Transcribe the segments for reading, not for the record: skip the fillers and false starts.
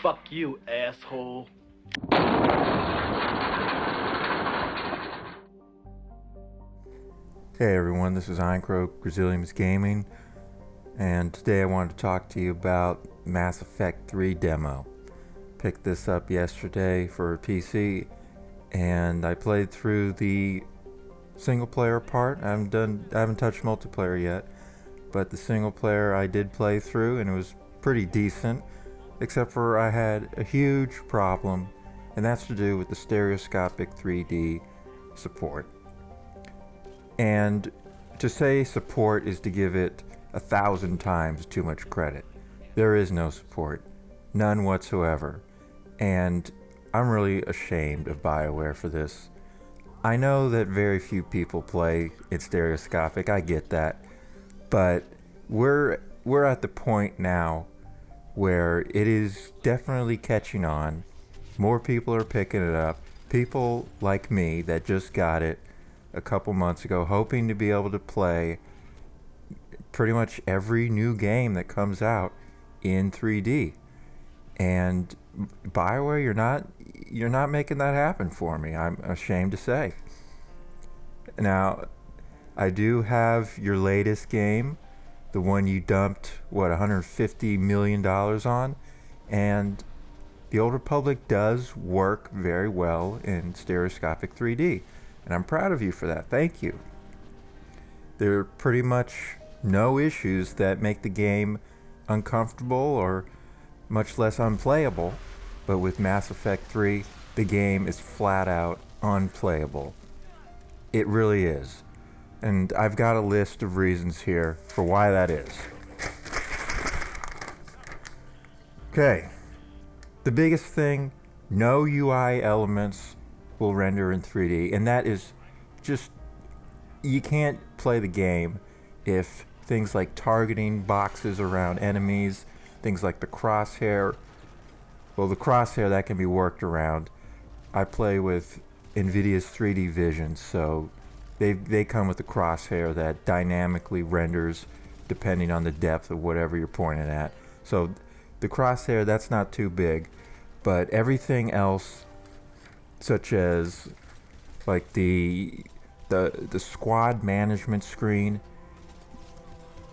Fuck you, asshole. Hey everyone, this is Eincrou, Brazilians Gaming, and today I wanted to talk to you about Mass Effect 3 demo. Picked this up yesterday for PC, and I played through the single player part. I haven't touched multiplayer yet, but the single player I did play through, and it was pretty decent, except for I had a huge problem, and that's to do with the stereoscopic 3D support. And to say support is to give it 1,000 times too much credit. There is no support, none whatsoever, and I'm really ashamed of Bioware for this. I know that very few people play in stereoscopic, I get that, but we're at the point now where it is definitely catching on. More people are picking it up. People like me that just got it a couple months ago, hoping to be able to play pretty much every new game that comes out in 3D. And Bioware, you're not making that happen for me, I'm ashamed to say. Now, I do have your latest game, the one you dumped, $150 million on, and the Old Republic does work very well in stereoscopic 3D. And I'm proud of you for that. Thank you. There are pretty much no issues that make the game uncomfortable or much less unplayable. But with Mass Effect 3, the game is flat out unplayable. It really is. And I've got a list of reasons here for why that is. Okay. The biggest thing, no UI elements will render in 3D, and that is just, you can't play the game if things like targeting boxes around enemies, things like the crosshair, well, the crosshair, that can be worked around. I play with nVidia's 3D vision, so they come with the crosshair that dynamically renders depending on the depth of whatever you're pointing at. So the crosshair, that's not too big, but everything else, such as like the squad management screen,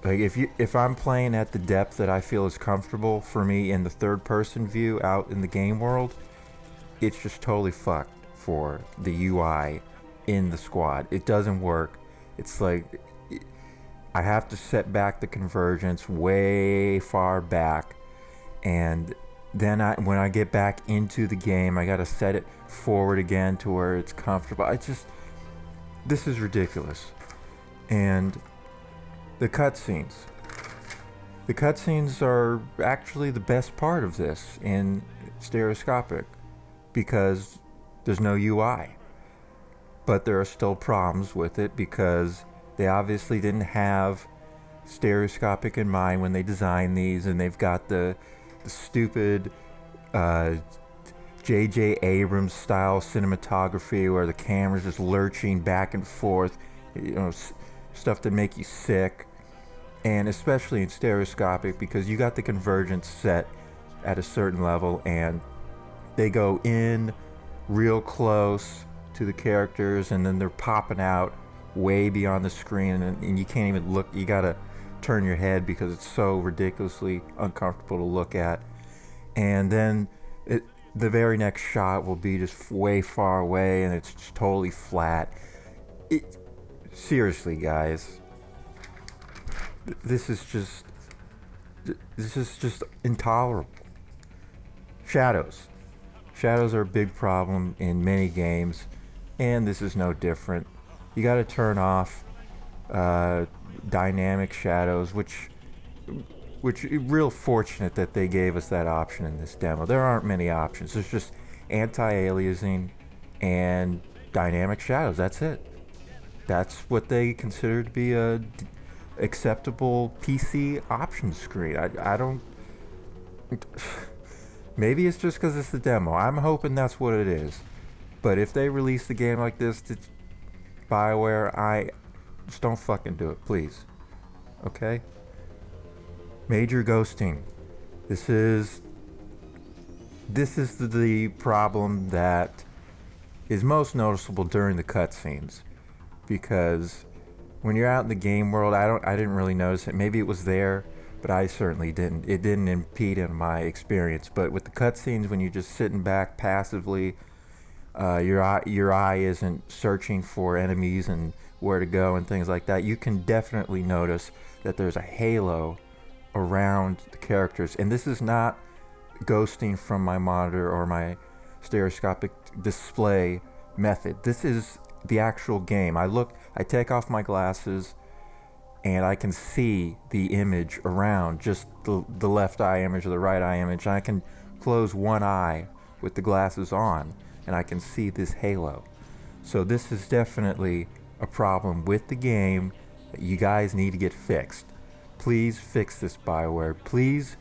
like if I'm playing at the depth that I feel is comfortable for me in the third person view out in the game world, it's just totally fucked for the UI in the squad. It doesn't work. It's like I have to set back the convergence way far back, and then when I get back into the game, I gotta set it forward again to where it's comfortable. This is ridiculous. And the cutscenes. The cutscenes are actually the best part of this in stereoscopic because there's no UI. But there are still problems with it because they obviously didn't have stereoscopic in mind when they designed these, and they've got the stupid J.J. Abrams style cinematography where the camera's just lurching back and forth, stuff that make you sick. And especially in stereoscopic, because you got the convergence set at a certain level and they go in real close to the characters and then they're popping out way beyond the screen, and you can't even look. You gotta turn your head because it's so ridiculously uncomfortable to look at. And then the very next shot will be just way far away and it's just totally flat. Seriously, guys, this is just intolerable. Shadows are a big problem in many games, and this is no different. You got to turn off dynamic shadows, which real fortunate that they gave us that option in this demo. There aren't many options. There's just anti-aliasing and dynamic shadows. That's it. That's what they consider to be a acceptable PC option screen. I don't. Maybe it's just because it's the demo. I'm hoping that's what it is. But if they release the game like this, Bioware, just don't fucking do it, please. Okay? Major ghosting. This is this is the problem that is most noticeable during the cutscenes, because when you're out in the game world, I didn't really notice it. Maybe it was there, but I certainly didn't. It didn't impede in my experience. But with the cutscenes, when you're just sitting back passively, your eye isn't searching for enemies and where to go and things like that. You can definitely notice that there's a halo around the characters, and this is not ghosting from my monitor or my stereoscopic display method. This is the actual game. I take off my glasses and I can see the image around, just the left eye image or the right eye image. I can close one eye with the glasses on and I can see this halo. So this is definitely a problem with the game that you guys need to get fixed. Please fix this, Bioware. Please.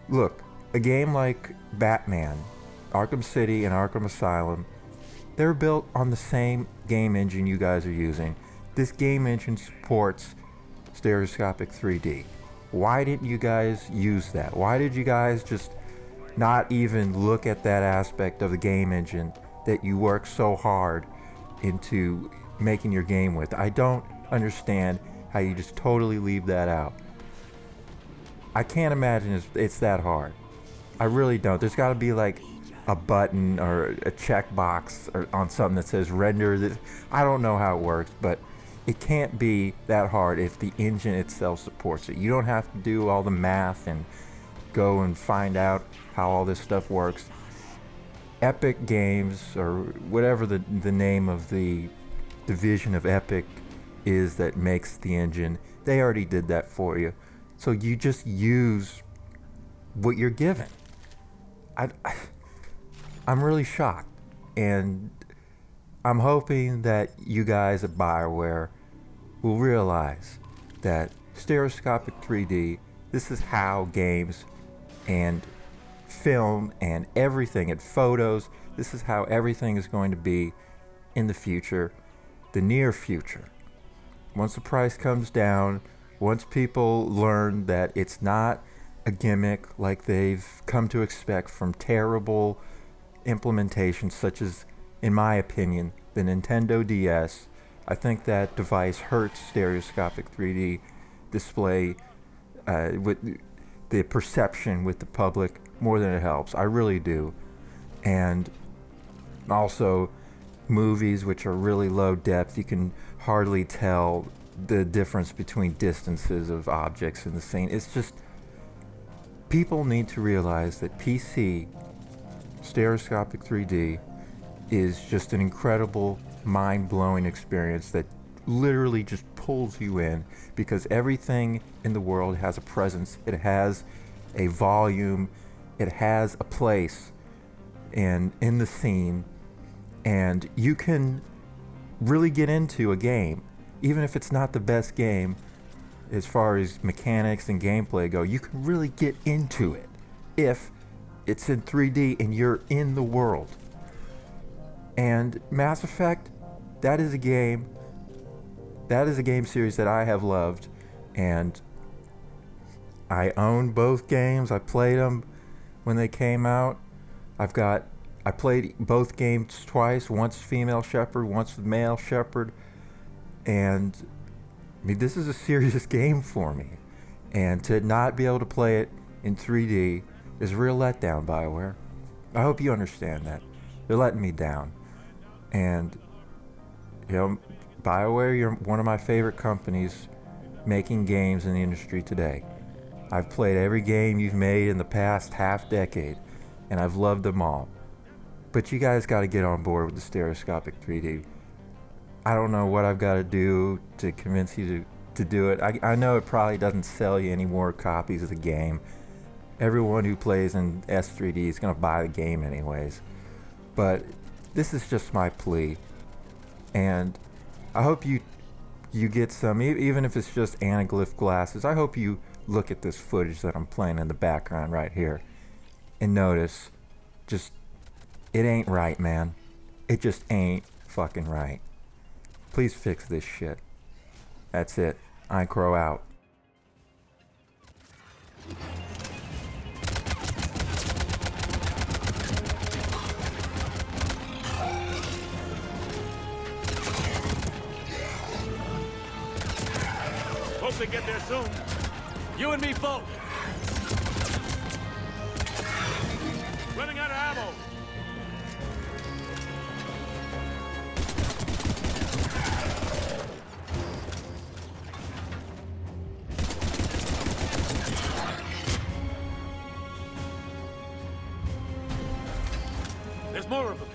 Look, a game like Batman, Arkham City, and Arkham Asylum, they're built on the same game engine you guys are using. This game engine supports stereoscopic 3D. Why didn't you guys use that? Why did you guys just not even look at that aspect of the game engine that you work so hard into making your game with? I don't understand how you just totally leave that out. I can't imagine it's that hard. I really don't. There's got to be like a button or a checkbox or on something that says render this. I don't know how it works, but it can't be that hard if the engine itself supports it. You don't have to do all the math and go and find out how all this stuff works. Epic Games, or whatever the name of the division of Epic is that makes the engine, they already did that for you. So you just use what you're given. I'm really shocked, and I'm hoping that you guys at Bioware will realize that stereoscopic 3D, this is how games and film and everything and photos, this is how everything is going to be in the future, the near future. Once the price comes down, once people learn that it's not a gimmick like they've come to expect from terrible implementations such as, in my opinion, the Nintendo DS. I think that device hurts stereoscopic 3D display with the perception with the public more than it helps. I really do. And also movies which are really low depth, you can hardly tell the difference between distances of objects in the scene. It's just, people need to realize that PC stereoscopic 3D is just an incredible, mind-blowing experience that literally just pulls you in, because everything in the world has a presence, it has a volume, it has a place and in the scene, and you can really get into a game, even if it's not the best game as far as mechanics and gameplay go. You can really get into it if it's in 3D and you're in the world. And Mass Effect, that is a game series that I have loved, and I own both games. I played them when they came out. I played both games twice, once female shepherd, once male shepherd, and I mean, this is a serious game for me, and to not be able to play it in 3D is a real letdown, Bioware. I hope you understand that. They're letting me down. And, you know, Bioware, you're one of my favorite companies making games in the industry today. I've played every game you've made in the past half decade, and I've loved them all. But you guys got to get on board with the stereoscopic 3D. I don't know what I've got to do to convince you to do it. I know it probably doesn't sell you any more copies of the game. Everyone who plays in S3D is going to buy the game anyways. But this is just my plea. And I hope you get some, even if it's just anaglyph glasses, I hope you look at this footage that I'm playing in the background right here and notice, just, it ain't right, man. It just ain't fucking right. Please fix this shit. That's it. Eincrou out. Hope they get there soon. You and me both. Running out of ammo. There's more of them.